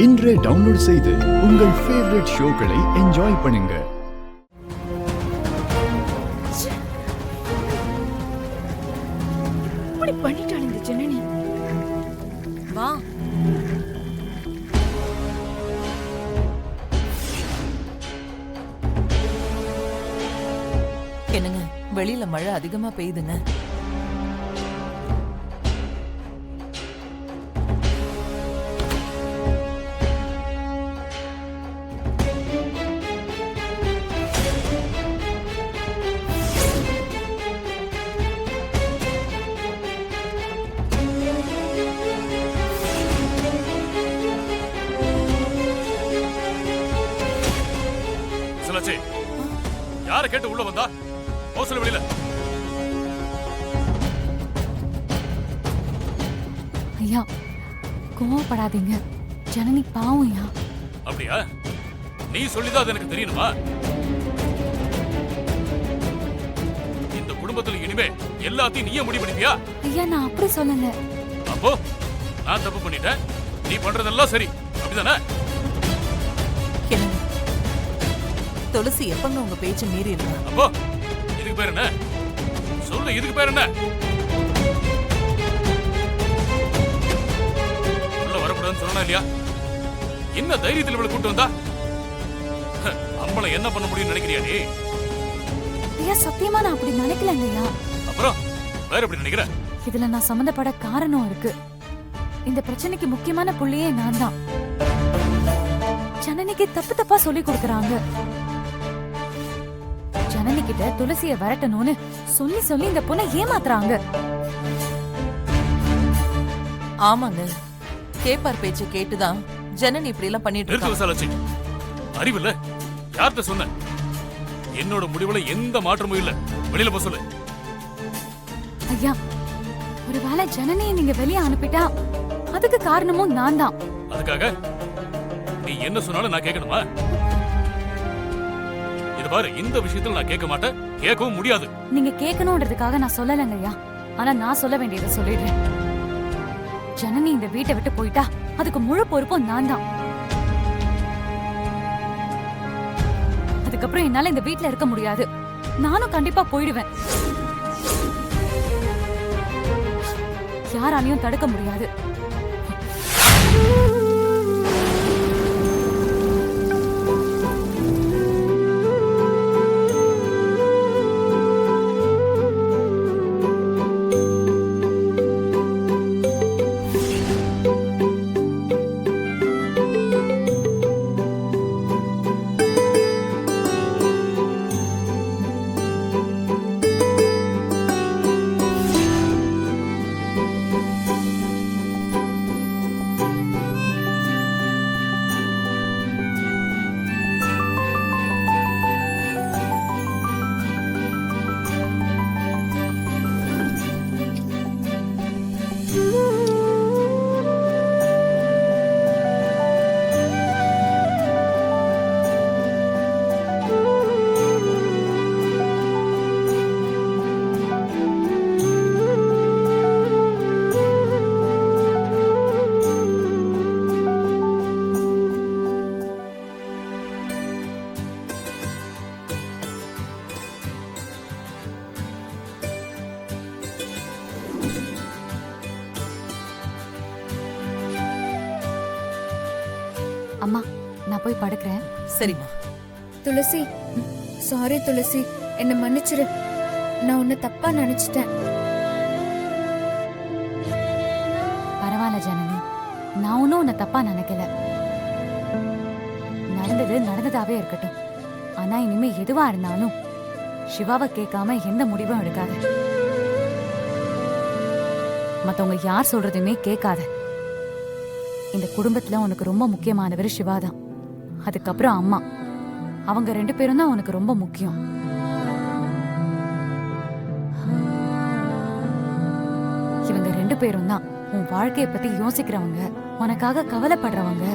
இன்றே டவுன்லோட் செய்து உங்கள் ஃபேவரட் ஷோக்களை என்ஜாய் பண்ணுங்க. இப்படி பண்ணிட்டாள் இந்த ஜனனி. வா. என்னங்க, வெளியில மழை அதிகமா பெய்யுதுங்க. யார கேட்டு உள்ள வந்தா? ஹோஸ்டல் வெளியில. ஐயா, கோவப்படாதீங்க. ஜனனி பாவம் ஐயா. அப்படியா? நீ சொல்லிதான் அது எனக்கு தெரியணுமா? இந்த குடும்பத்துல இனிமே எல்லாத்தையும் நீயே முடிவு பண்ணிப்பியா? ஐயா, நான் அப்படி சொல்லல. அப்போ நான் தப்பு பண்ணிட்டேன், நீ பண்றதெல்லாம் சரி, அப்படிதானே? துளசி எப்பங்க உங்க பேச்ச மீறி இருக்கா? அப்போ இதுக்கு பேர் என்ன? சொல்லு, இதுக்கு பேர் என்ன? உள்ள வரக்கூடாதுன்னு சொன்னா இல்லையா? என்ன தைரியத்தில் இவளை கூட்டு வந்தா? நம்மள என்ன பண்ண முடியும்னு நினைக்கிறியா நீ? ஐயா, சத்தியமா நான் அப்படி நினைக்கலங்க ஐயா. அப்புறம் வேற எப்படி நினைக்கிற? இதுல நான் சம்பந்தப்பட காரணம் இருக்கு. இந்த பிரச்சனைக்கு முக்கியமான புள்ளியே நான் தான். ஜனனிக்கு தப்பு தப்பா சொல்லி கொடுக்கறாங்க. ஜனனி கிட்ட துளசிய வரட்டணும்னு சொல்லி சொல்லி இந்த பொண்ணை ஏமாத்துறாங்க. ஆமாங்க, கேப்பார் பேச்ச கேட்டுதான் ஜனனி இப்படி எல்லாம் பண்ணிட்டு இருக்கா. அறிவில்ல, யார்கிட்ட சொன்ன? என்னோட முடிவுல எந்த மாற்றமும் இல்ல. வெளியில போ சொல்லு. ஐயா, ஒருவேளை ஜனனியை நீங்க வெளியே அனுப்பிட்டா அதுக்கு காரணமும் நான் தான். அதுக்காக நீ என்ன சொன்னாலும் நான் கேட்கணுமா? இது பாரு, இந்த விஷயத்துல நான் கேட்க மாட்டேன், கேட்கவும் முடியாது. நீங்க கேட்கணும்ன்றதுக்காக நான் சொல்லலங்க ஐயா. ஆனா நான் சொல்ல வேண்டியதை சொல்லிடுறேன். ஜனனி இந்த வீட்டை விட்டு போயிட்டா அதுக்கு முழு பொறுப்பும் நான் தான். அதுக்கப்புறம் என்னால இந்த வீட்ல இருக்க முடியாது. நானும் கண்டிப்பா போயிடுவேன். யாராலையும் தடுக்க முடியாது. அம்மா, நான் போய் படுக்கிறேன். சரிம்மா. துளசி, சாரி துளசி, என்ன மன்னிச்சிரு. நான் உன்னை தப்பா நினைச்சிட்டேன். பரவாயில்ல ஜனனி, நான் ஒன்னும் உன்னை தப்பா நினைக்கல. நடந்தது நடந்ததாவே இருக்கட்டும். ஆனா இனிமே எதுவா இருந்தாலும் சிவாவை கேட்காம எந்த முடிவும் எடுக்காத. மத்தவங்க யார் சொல்றதுமே கேட்காத. இந்த குடும்பத்துல உனக்கு ரொம்ப முக்கியமானவர் சிவாதான். அதுக்கப்புறம் அம்மா. அவங்க 2 பேரும் தான் உனக்கு ரொம்ப முக்கியம். இவங்க 2 பேரும் தான் உன் வாழ்க்கைய பத்தி யோசிக்கிறவங்க, உனக்காக கவலைப்படுறவங்க,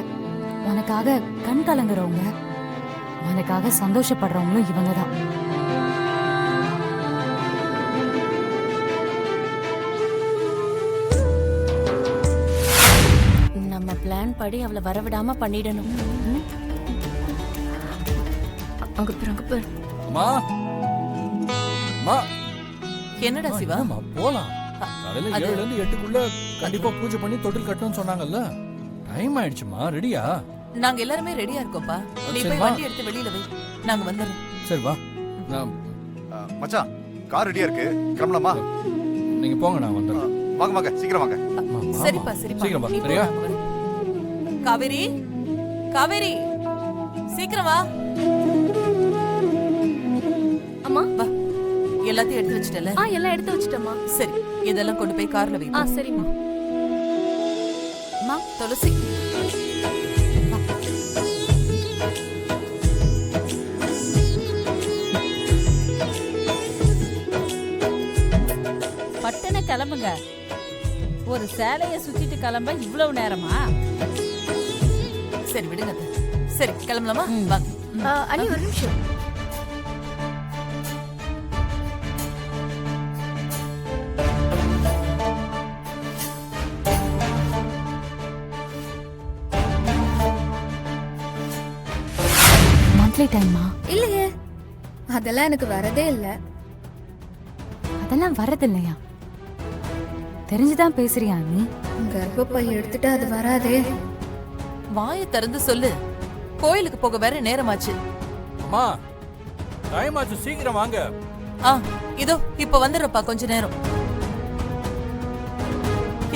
உனக்காக கண் கலங்குறவங்க, உனக்காக சந்தோஷப்படுறவங்களும் இவங்க தான். நம்ம பிளான் படி அவளை வரவிடாம பண்ணிடணும். ம்? அங்க பாரு. அம்மா அம்மா என்னடா சிவா? அம்மா போலாம். காலையில 7 ல இருந்து 8க்குள்ள கண்டிப்பா பூஜை பண்ணி தொட்டில் கட்டணும்னு சொன்னாங்கல்ல. டைம் ஆயிடுச்சுமா. ரெடியா? நாங்க எல்லாருமே ரெடியா இருக்கோம்ப்பா. நீ சரி, போய் வா. வண்டி எடுத்து வெளியில வை. நாங்க வந்துடுறோம். சரி வா. நான் மச்சான் கார் ரெடியா இருக்கு, கிளம்பலாமா? நீங்க போங்க, நான் வந்துடுறேன். வாங்க வாங்க, சீக்கிரம் வாங்க. அம்மா, வாம்மா. சரிப்பா சரிப்பா. சீக்கிரம் வா. நீ போ, சரியா? நாங்க வரோம். காவேரி காவேரி சீக்கிரம் வா. அம்மா, வா. எல்லாத்தையும் எடுத்து வச்சிட்டல? எல்லாம் எடுத்து வச்சிட்டேம்மா. சரி, இதெல்லாம் கொண்டு போய் கார்ல வை. சரிம்மா. அம்மா துளசி. பட்டன கிளம்புங்க. ஒரு சேலைய சுத்திட்டு கிளம்ப இவ்வளவு நேரமா? சரி விடுங்க அத்தை. சரி கிளம்பலாமா? வாங்க. அண்ணி ஒரு நிமிஷம். மந்த்லி டைமா? இல்லையே, அதெல்லாம் எனக்கு வரதே இல்ல. அதெல்லாம் வரது இல்லையா? தெரிஞ்சுதான் பேசுறியா நீ? கர்ப்பப்பை எடுத்துட்டு அது வராதே. வாயை திறந்து சொல்லு. கோயிலுக்கு போக வேற நேரமாச்சு. அம்மா டைம் ஆச்சு, சீக்கிரம் வாங்க. இதோ இப்ப வந்துடுறப்பா, கொஞ்ச நேரம்.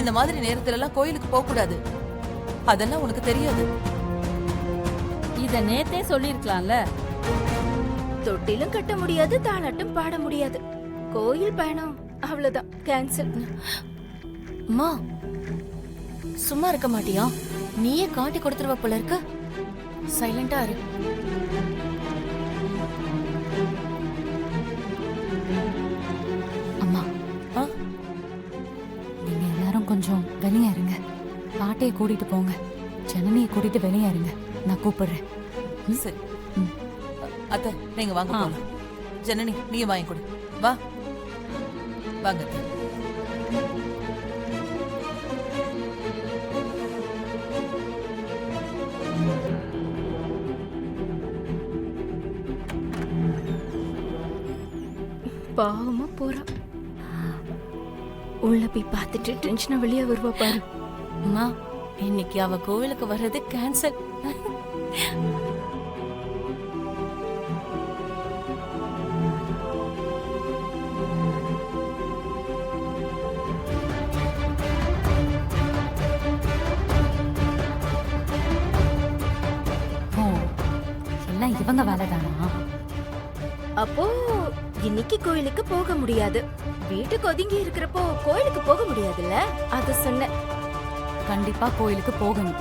இந்த மாதிரி நேரத்துல எல்லாம் கோயிலுக்கு போக கூடாது. அதெல்லாம் உனக்கு தெரியாது. இத நேத்தே சொல்லிருக்கலாம்ல. தொட்டிலும் கட்ட முடியாது, தாலாட்டும் பாட முடியாது. கோயில் பயணம் அவ்வளவுதான், கேன்சல். அம்மா சும்மா இருக்க மாட்டியா? நீயே காட்டி கொடுத்துருவ போல இருக்க. சைலண்டா இரு. அம்மா, நீங்க எல்லாரும் கொஞ்சம் வெளியே இருங்க. பாட்டையை கூட்டிட்டு போங்க. ஜனனியை கூட்டிட்டு வெளியே இருங்க. நான் கூப்பிடுறேன். சரி. அத்தை நீங்க வாங்க போலாம். ஜனனி நீ வாங்கி கொடு. வா வாங்க அத்தை. பாவமா போறா. உள்ள போய் பார்த்துட்டு டென்ஷனா வெளியே வருவா பாரு. அம்மா இன்னைக்கு அவ கோவிலுக்கு வர்றது கேன்சல். ஓ, எல்லாம் இவங்க வேலைதானா? அப்போ இன்னைக்கு கோயிலுக்கு போக முடியாது. வீட்டுக்கு ஒதுங்கி இருக்கிறப்போ கோயிலுக்கு போக முடியாதுல்ல, அத சொன்னேன். கண்டிப்பா கோயிலுக்கு போகணும்.